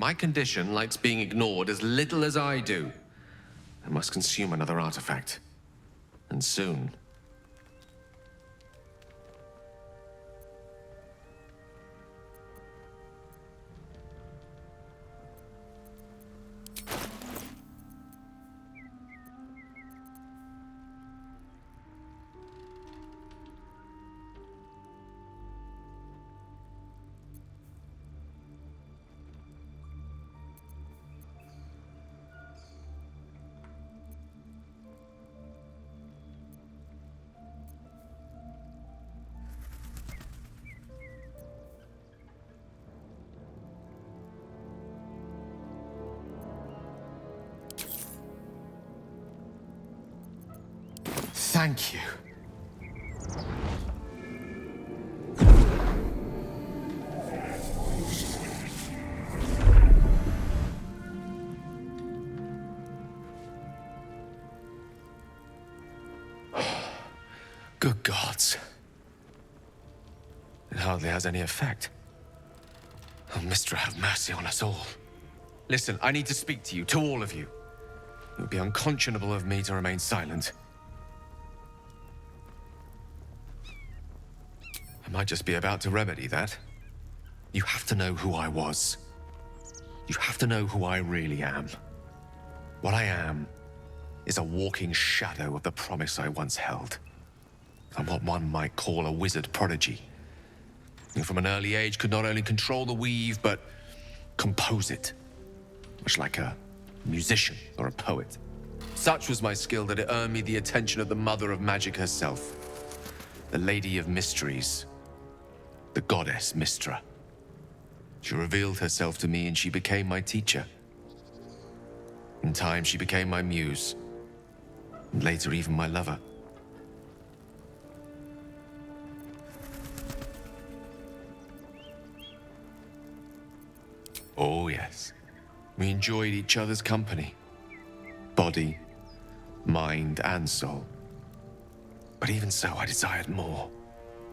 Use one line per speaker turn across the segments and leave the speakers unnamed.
My condition likes being ignored as little as I do. I must consume another artifact. And soon. Thank you. Good gods. It hardly has any effect. Oh, Mystra, have mercy on us all. Listen, I need to speak to you, to all of you. It would be unconscionable of me to remain silent. I might just be about to remedy that. You have to know who I was. You have to know who I really am. What I am is a walking shadow of the promise I once held. I'm what one might call a wizard prodigy, who from an early age could not only control the weave, but compose it, much like a musician or a poet. Such was my skill that it earned me the attention of the mother of magic herself, the Lady of Mysteries, the goddess Mystra. She revealed herself to me and she became my teacher. In time, she became my muse, and later even my lover. Oh yes, we enjoyed each other's company. Body, mind, and soul. But even so, I desired more.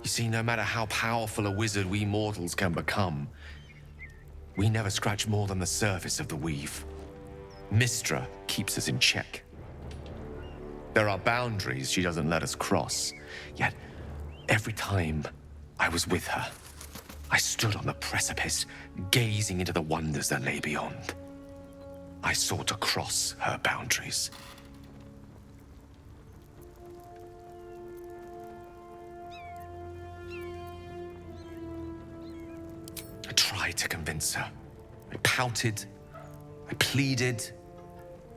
You see, no matter how powerful a wizard we mortals can become, we never scratch more than the surface of the weave. Mystra keeps us in check. There are boundaries she doesn't let us cross, yet every time I was with her, I stood on the precipice, gazing into the wonders that lay beyond. I sought to cross her boundaries. I tried to convince her. I pouted. I pleaded.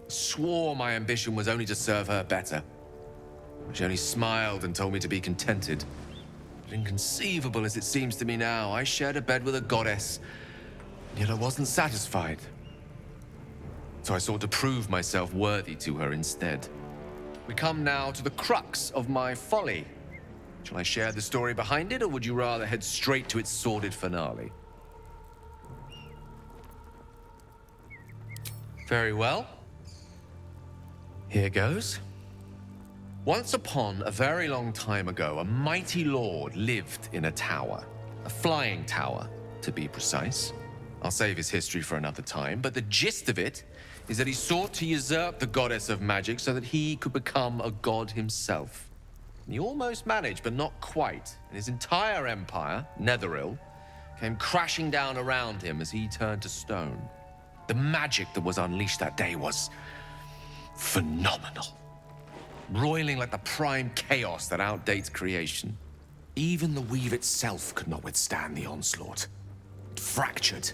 Swore my ambition was only to serve her better. She only smiled and told me to be contented. But inconceivable as it seems to me now, I shared a bed with a goddess, yet I wasn't satisfied. So I sought to prove myself worthy to her instead. We come now to the crux of my folly. Shall I share the story behind it, or would you rather head straight to its sordid finale? Very well. Here goes. Once upon a very long time ago, a mighty lord lived in a tower. A flying tower, to be precise. I'll save his history for another time, but the gist of it is that he sought to usurp the goddess of magic so that he could become a god himself. And he almost managed, but not quite, and his entire empire, Netheril, came crashing down around him as he turned to stone. The magic that was unleashed that day was phenomenal. Roiling like the prime chaos that outdates creation. Even the weave itself could not withstand the onslaught. It fractured,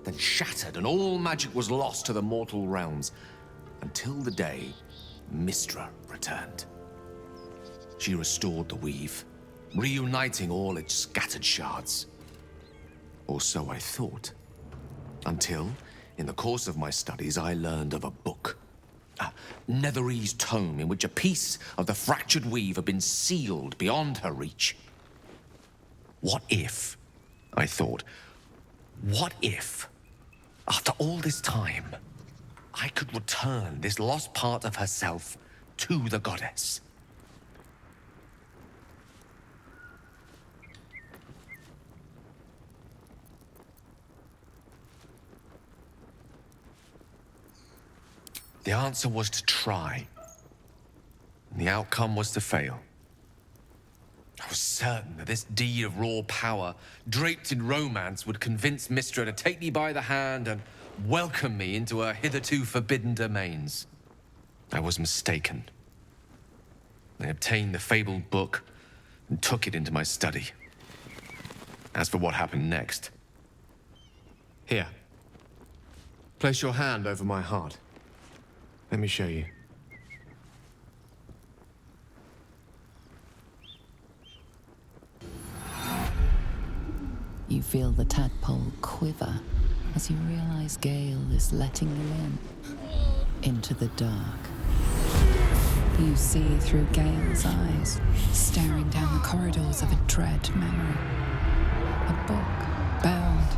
then shattered, and all magic was lost to the mortal realms, until the day Mystra returned. She restored the weave, reuniting all its scattered shards. Or so I thought. Until, in the course of my studies, I learned of a book. A Netherese tome in which a piece of the fractured weave had been sealed beyond her reach. What if, I thought, what if, after all this time, I could return this lost part of herself to the goddess? The answer was to try. And the outcome was to fail. I was certain that this deed of raw power, draped in romance, would convince Mystra to take me by the hand and welcome me into her hitherto forbidden domains. I was mistaken. I obtained the fabled book and took it into my study. As for what happened next... Here. Place your hand over my heart. Let me show you.
You feel the tadpole quiver as you realize Gale is letting you into the dark. You see through Gale's eyes, staring down the corridors of a dread memory. A book, bound,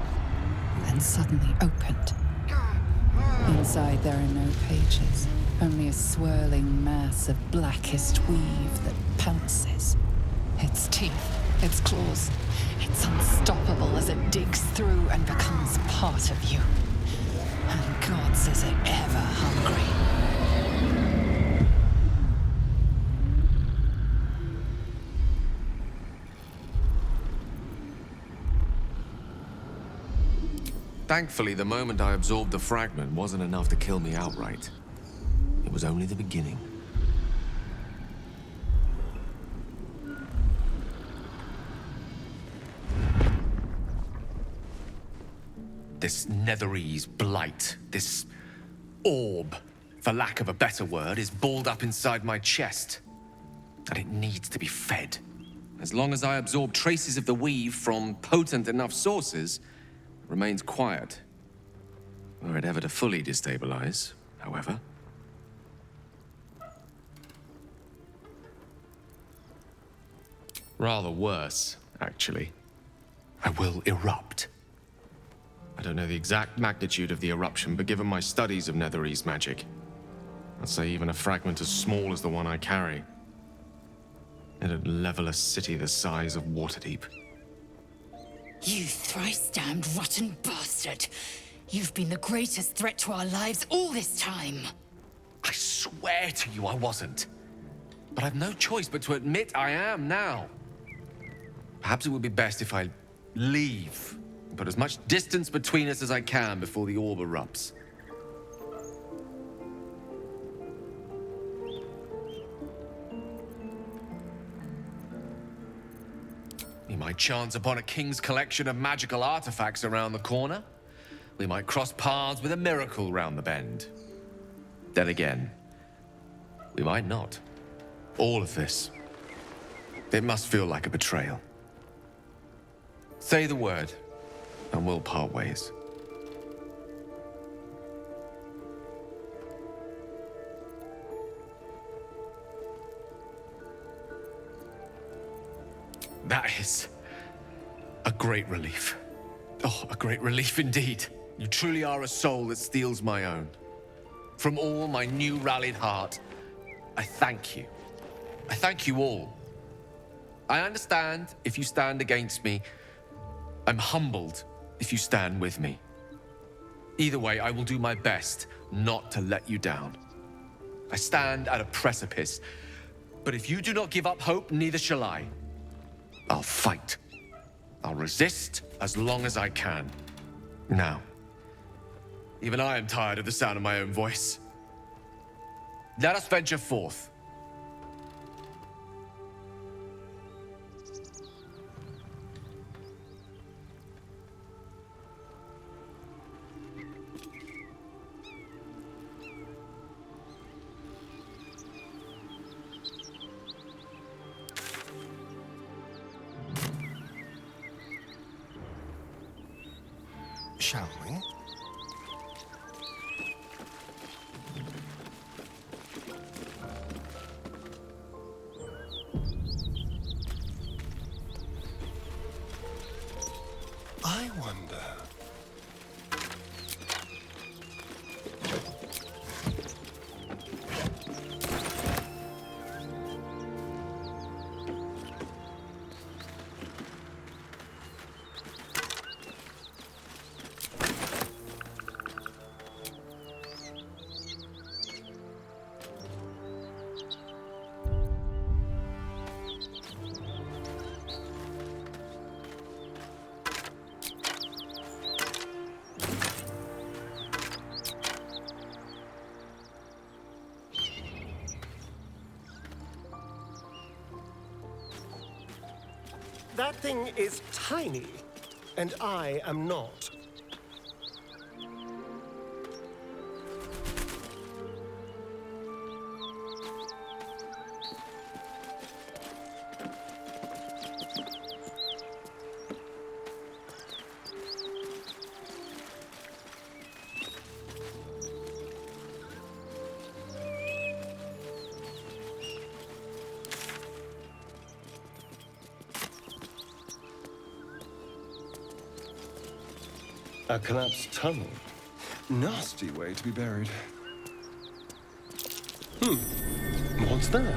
then suddenly opened. Inside there are no pages, only a swirling mass of blackest weave that pounces. Its teeth, its claws, it's unstoppable as it digs through and becomes part of you. And gods, is it ever hungry.
Thankfully, the moment I absorbed the fragment wasn't enough to kill me outright. It was only the beginning. This Netherese blight, this orb, for lack of a better word, is balled up inside my chest. And it needs to be fed. As long as I absorb traces of the weave from potent enough sources, it remains quiet. Were it ever to fully destabilize, however. Rather worse, actually. I will erupt. I don't know the exact magnitude of the eruption, but given my studies of Netherese magic, I'd say even a fragment as small as the one I carry, it'd level a city the size of Waterdeep.
You thrice-damned rotten bastard! You've been the greatest threat to our lives all this time!
I swear to you I wasn't. But I've no choice but to admit I am now. Perhaps it would be best if I leave and put as much distance between us as I can before the orb erupts. We might chance upon a king's collection of magical artifacts around the corner. We might cross paths with a miracle round the bend. Then again, we might not. All of this, it must feel like a betrayal. Say the word, and we'll part ways. That is a great relief. Oh, a great relief indeed. You truly are a soul that steals my own. From all my new rallied heart, I thank you. I thank you all. I understand if you stand against me. I'm humbled if you stand with me. Either way, I will do my best not to let you down. I stand at a precipice, but if you do not give up hope, neither shall I. I'll fight. I'll resist as long as I can. Now, even I am tired of the sound of my own voice. Let us venture forth.
Shall we? I wonder. That thing is tiny, and I am not.
A collapsed tunnel. Nasty way to be buried. What's that?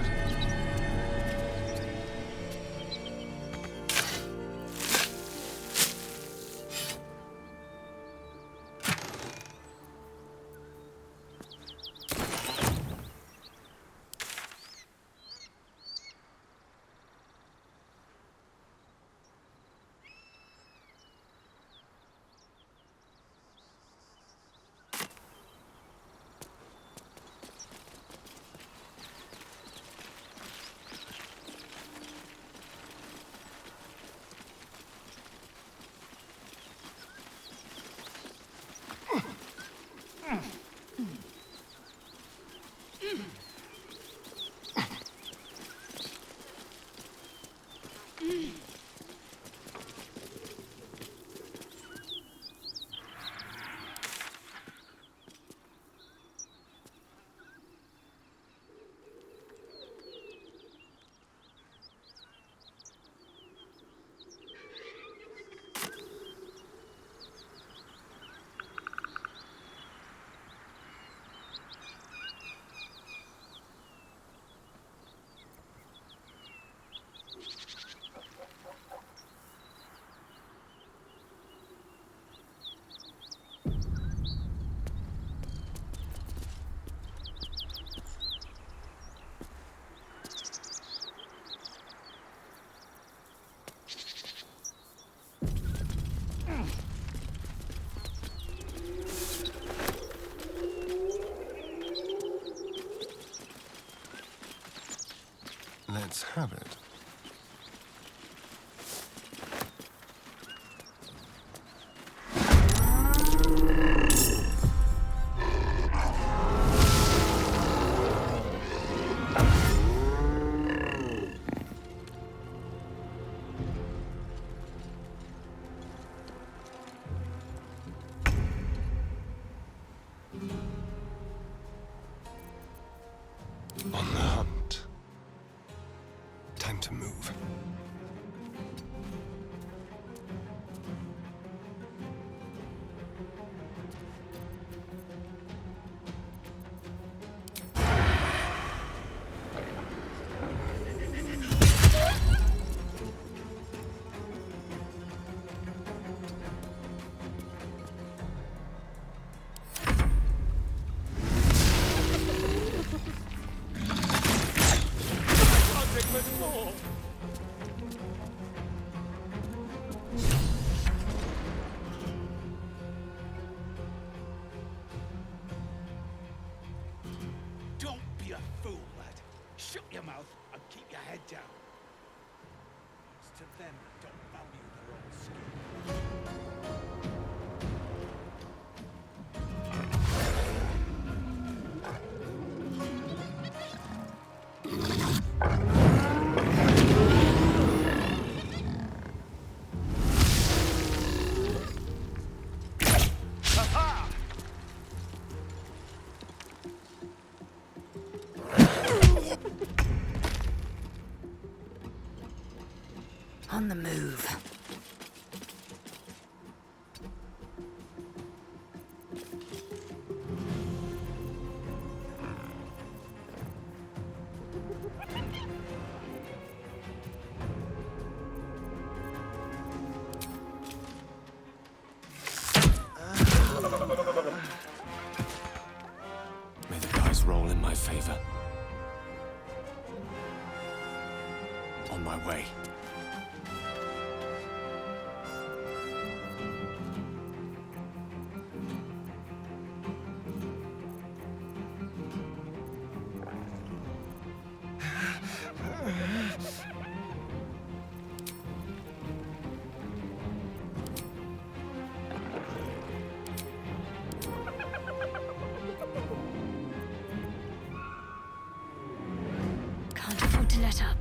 let up.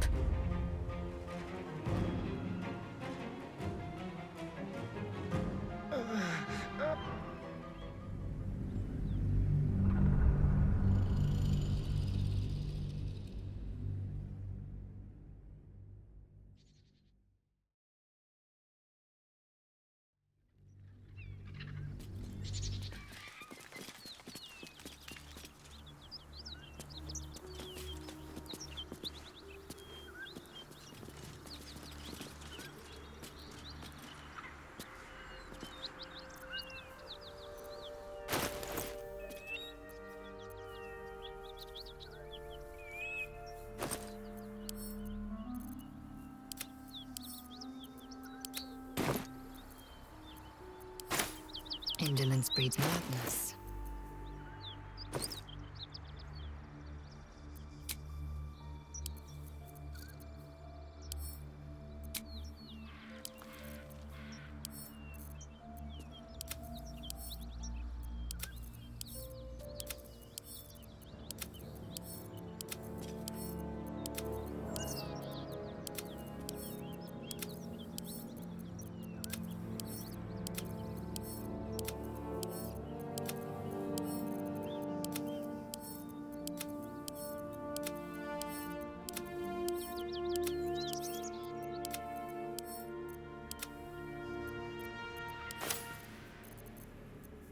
Indolence breeds madness.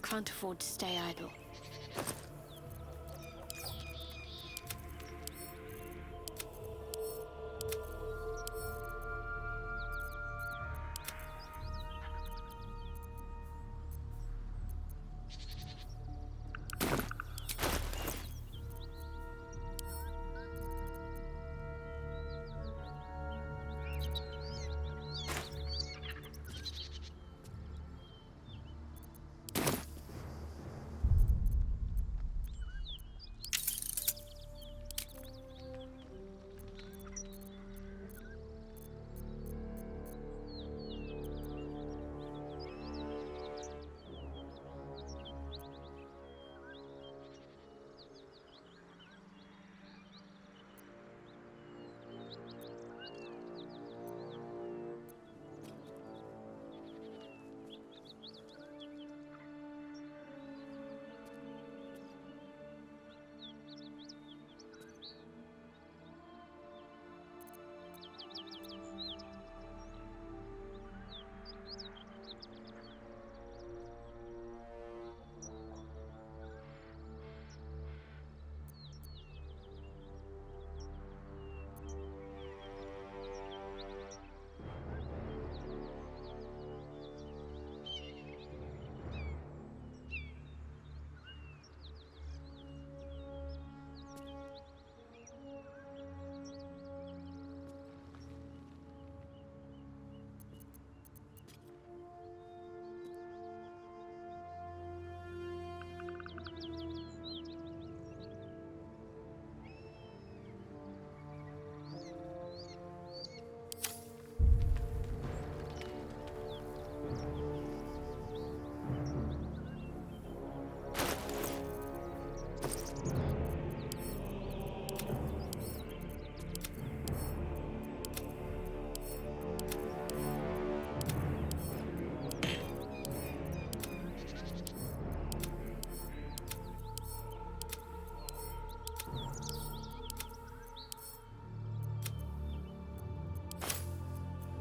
Can't afford to stay idle.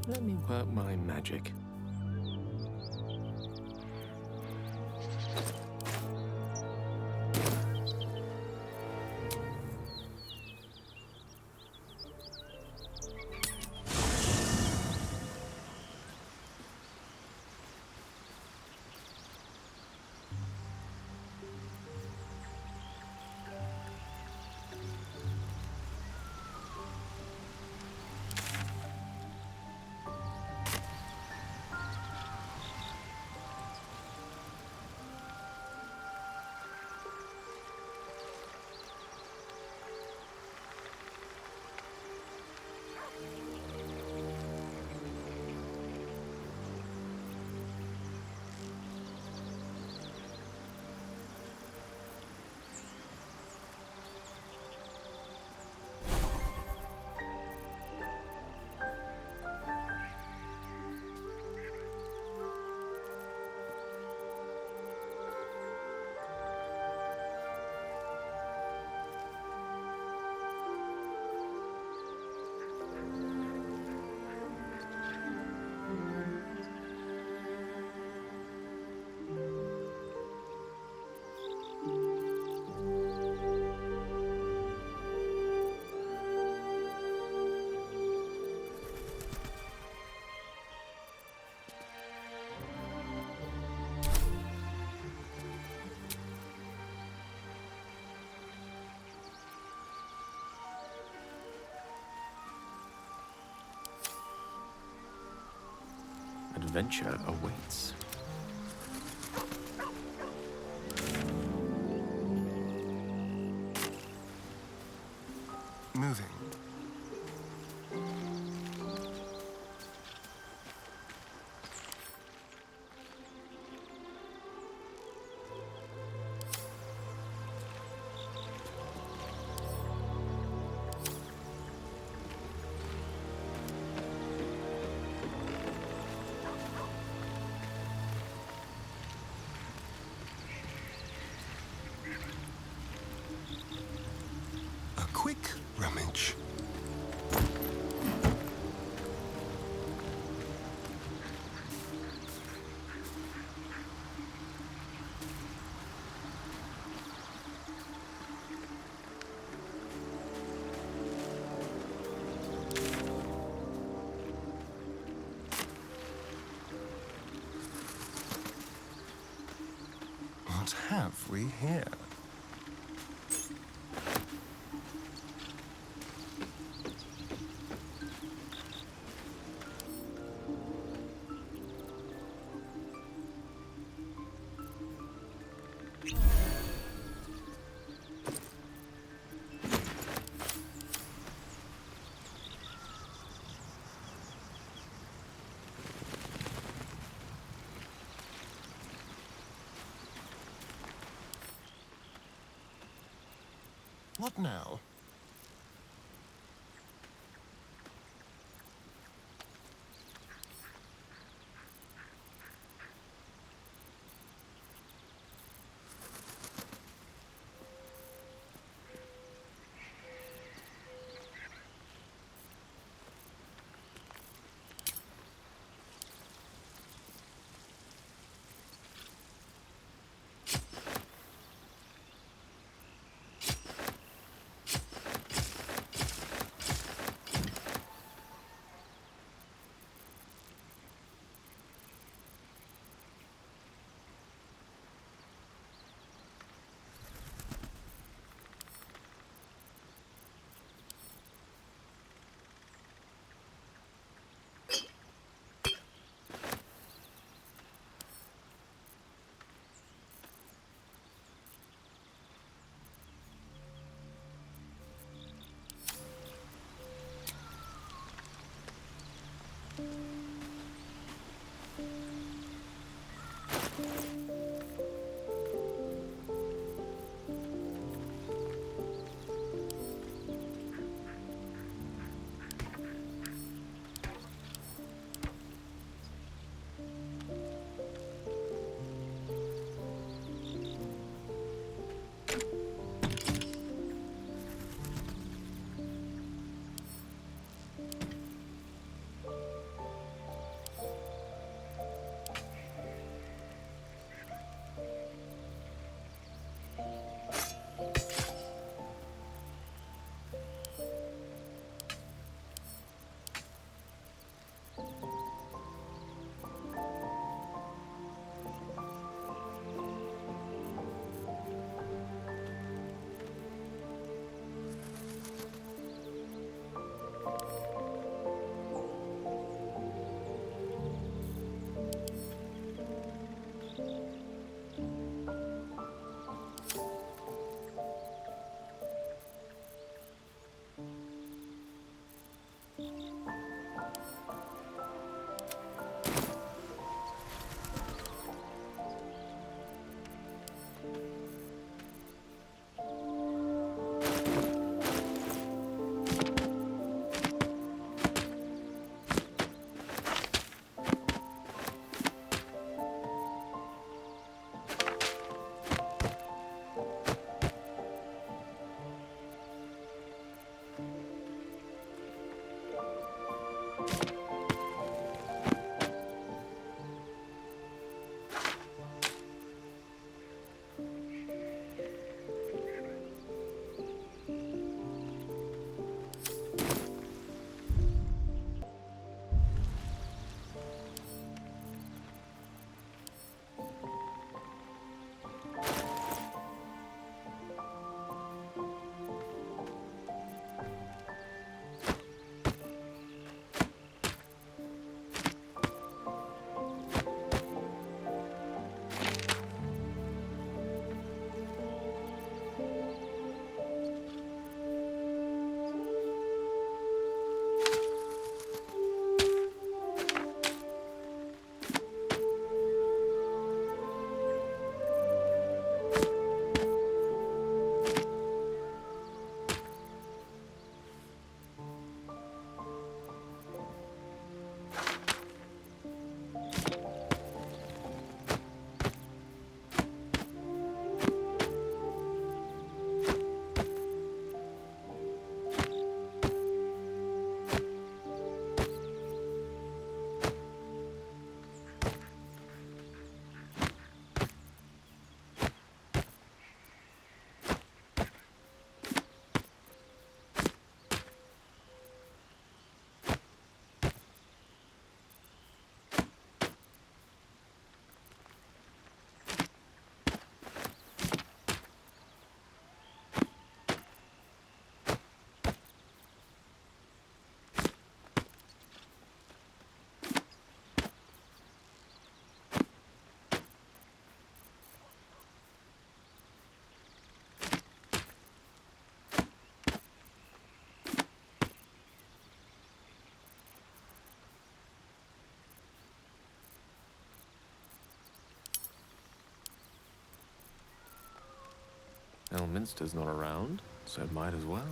Let me work my magic.
adventure awaits.
Moving. A quick rummage. What have we here? What now?
Minster's not around, so might as well.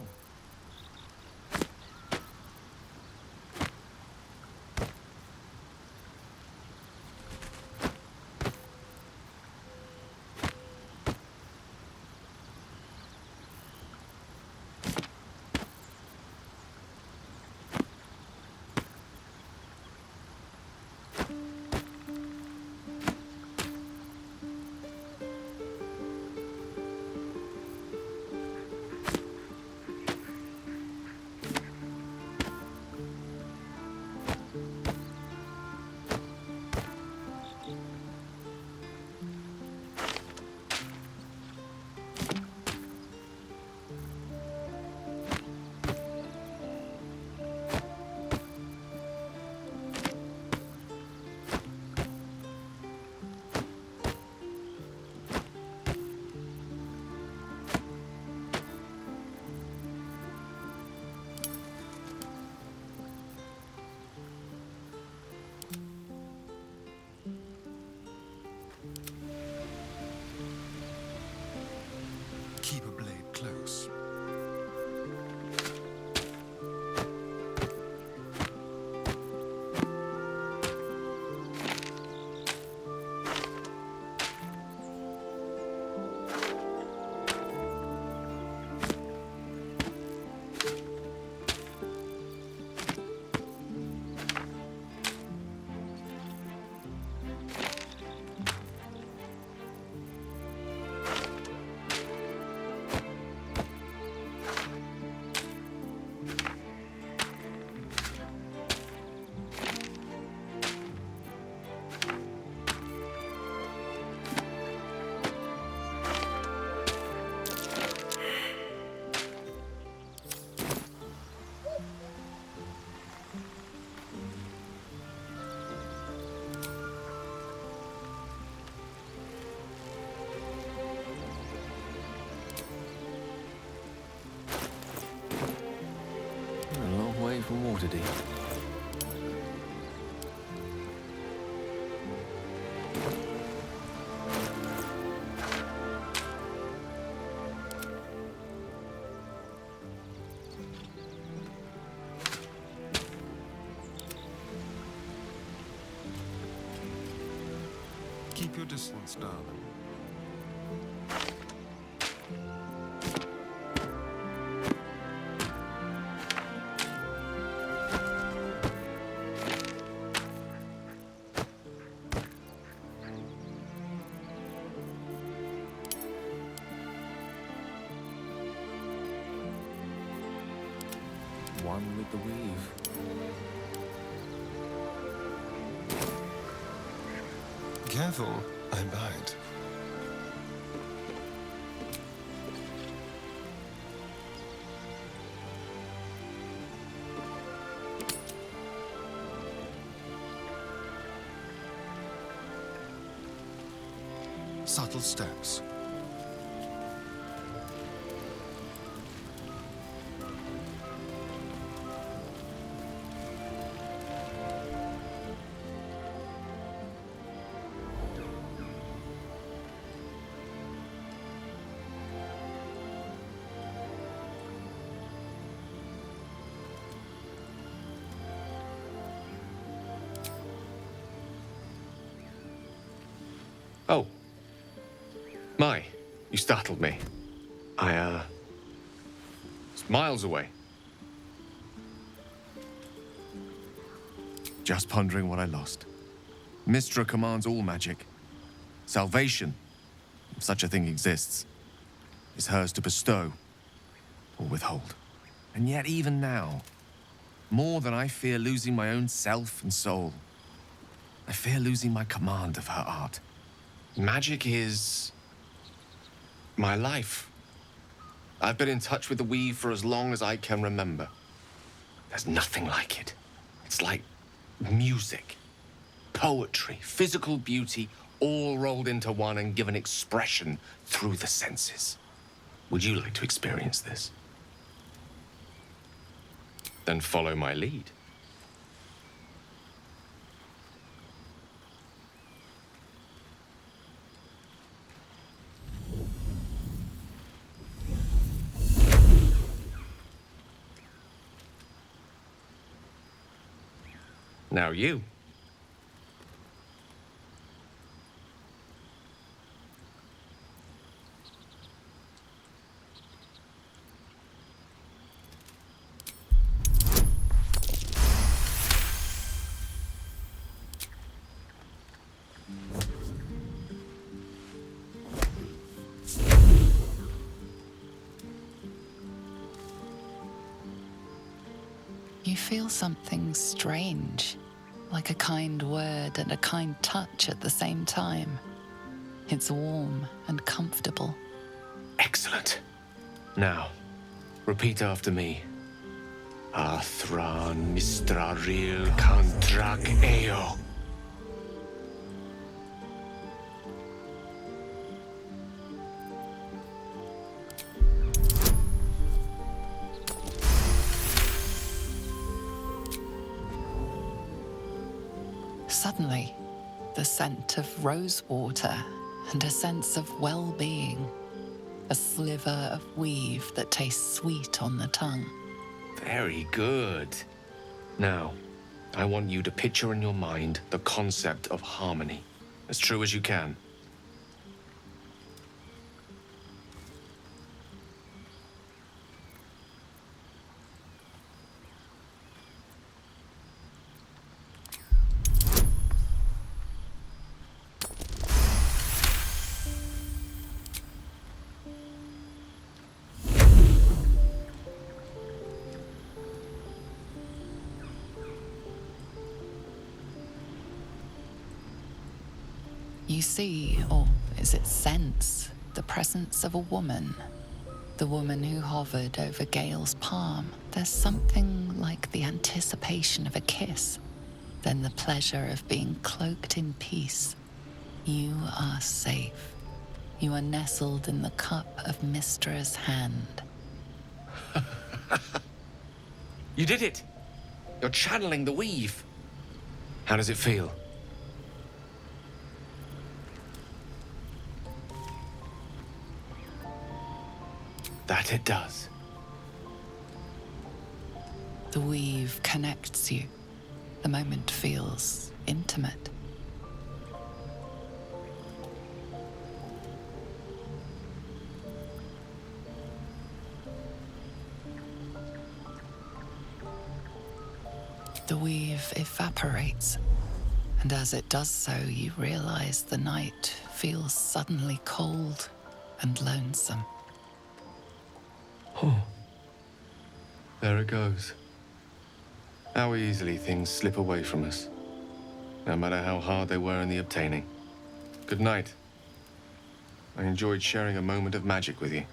Keep a blade close.
A long way from Waterdeep.
Keep your distance, darling.
One with the weave.
Careful, I bite. Subtle steps.
Oh. My, you startled me. It's miles away. Just pondering what I lost. Mystra commands all magic. Salvation, if such a thing exists, is hers to bestow or withhold. And yet even now, more than I fear losing my own self and soul, I fear losing my command of her art. Magic is my life. I've been in touch with the weave for as long as I can remember. There's nothing like it. It's like music, poetry, physical beauty, all rolled into one and given expression through the senses. Would you like to experience this? Then follow my lead. Now you.
You feel something strange, like a kind word and a kind touch at the same time. It's warm and comfortable.
Excellent. Now, repeat after me. Athran mistraril kantrak eo.
Suddenly, the scent of rosewater and a sense of well-being. A sliver of weave that tastes sweet on the tongue.
Very good. Now, I want you to picture in your mind the concept of harmony, as true as you can.
You see, or is it sense, the presence of a woman. The woman who hovered over Gale's palm. There's something like the anticipation of a kiss, then the pleasure of being cloaked in peace. You are safe. You are nestled in the cup of Mystra's hand.
You did it! You're channeling the weave. How does it feel? That it does.
The weave connects you. The moment feels intimate. The weave evaporates, and as it does so, you realize the night feels suddenly cold and lonesome.
Oh. There it goes. How easily things slip away from us, no matter how hard they were in the obtaining. Good night. I enjoyed sharing a moment of magic with you.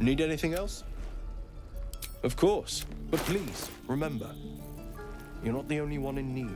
Need anything else? Of course, but please, remember, you're not the only one in need.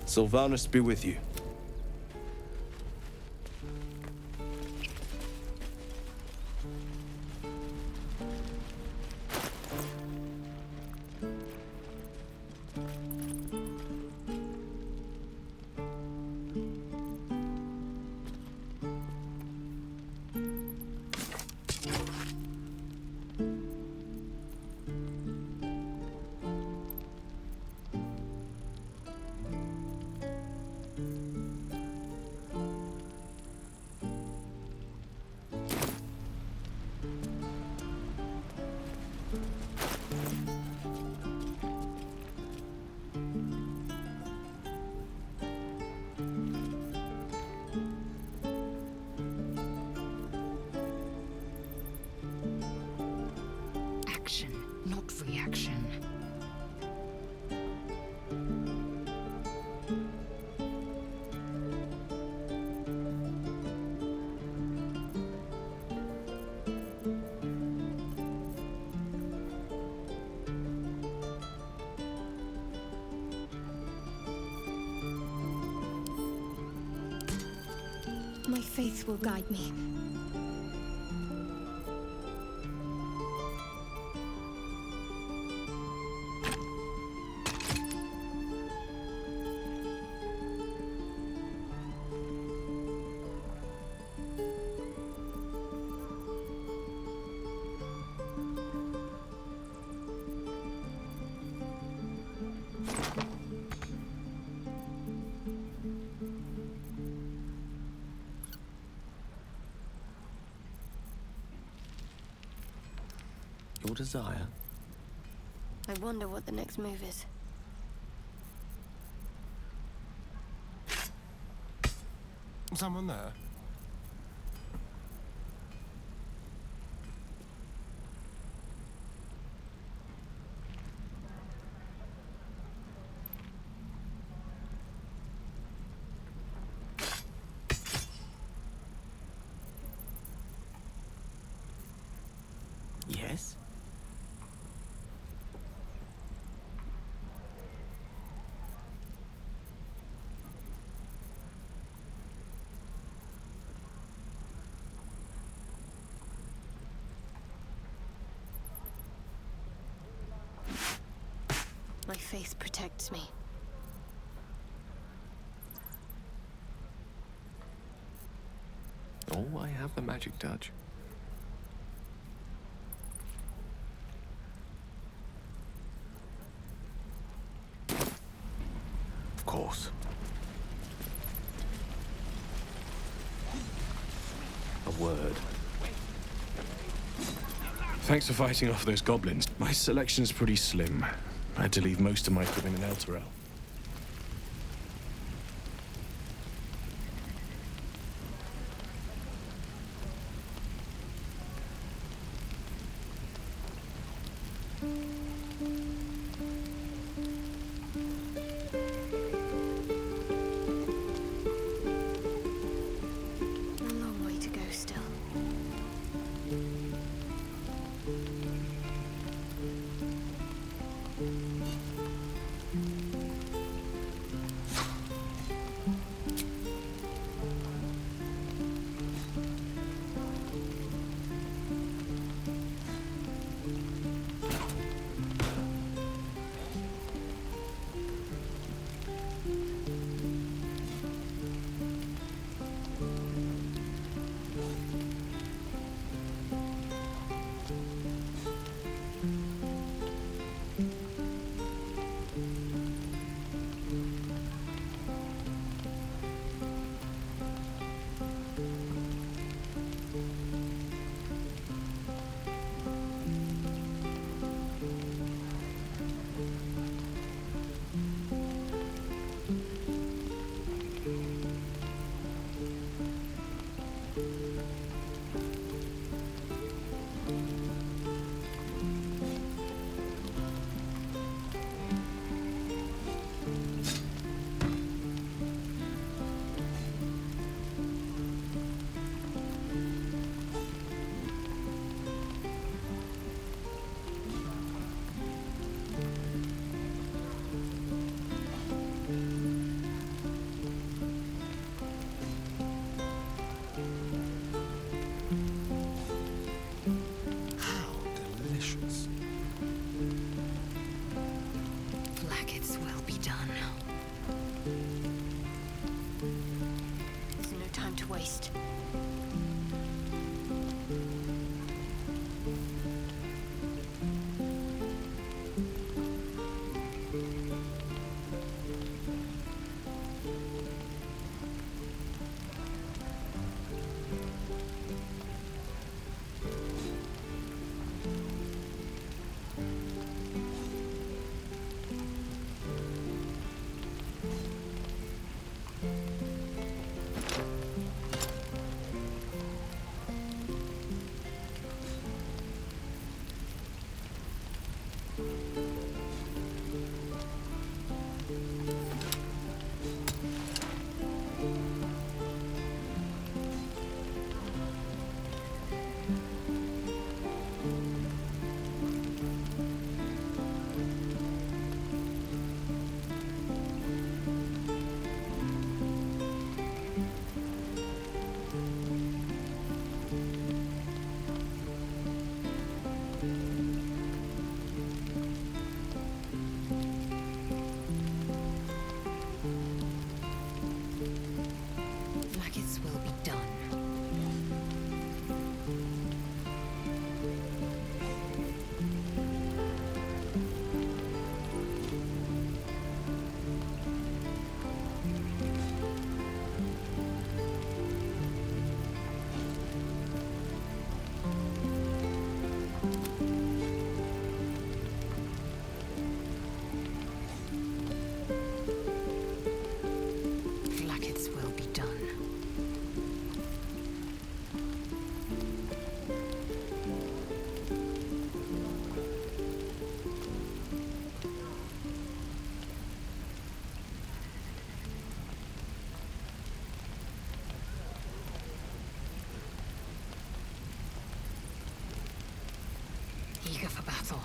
Sylvanus be with you.
Action, not reaction.
My faith will guide me.
Your desire?
I wonder what the next move is.
Someone there?
Yes?
My faith protects me.
Oh, I have the magic touch. Of course. A word.
Thanks for fighting off those goblins. My selection's pretty slim. I had to leave most of my equipment in Elturel.
eager for battle.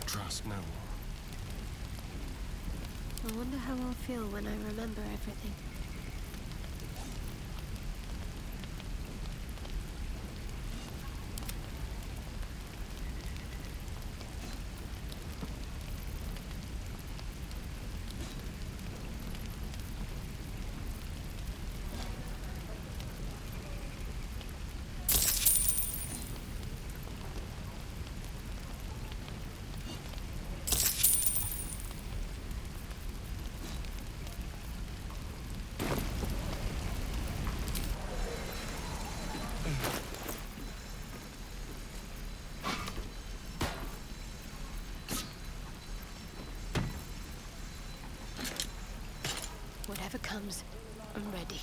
Trust no one.
I wonder how I'll feel when I remember everything. Whatever comes, I'm ready.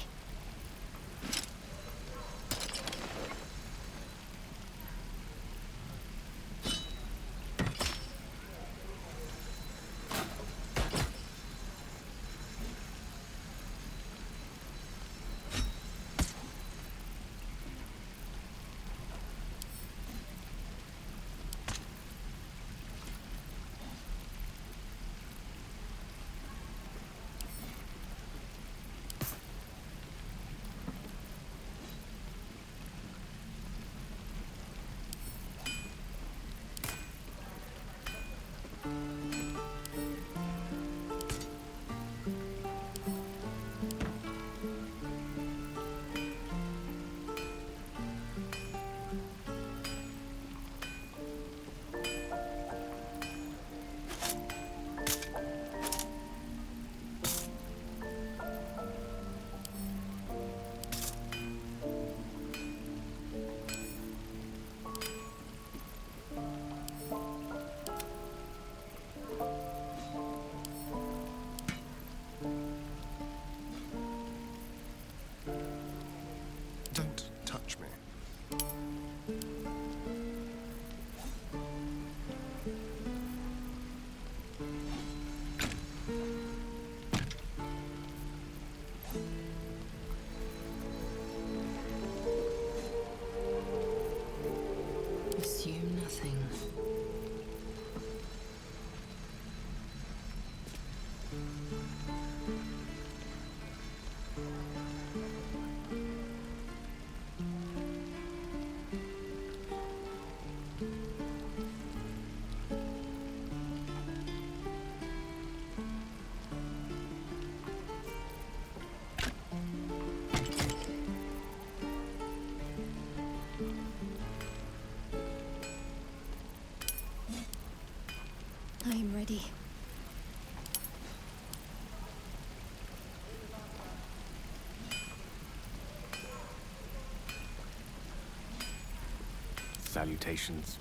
Don't touch me.
Assume nothing.
I am ready.
Salutations.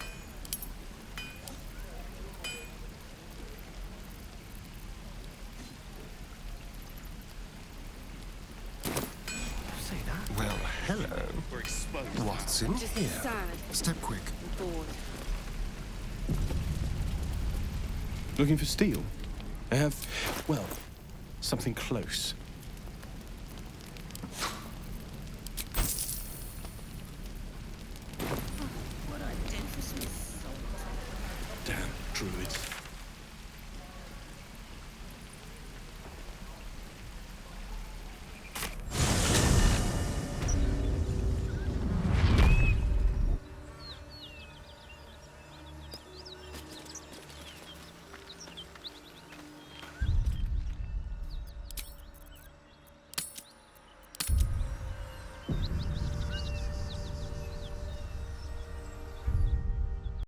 Say that.
Well, hello.
We're exposed.
What's in
Just
here?
sad
Step quick.
and bored.
Looking for steel? I have, well, something close.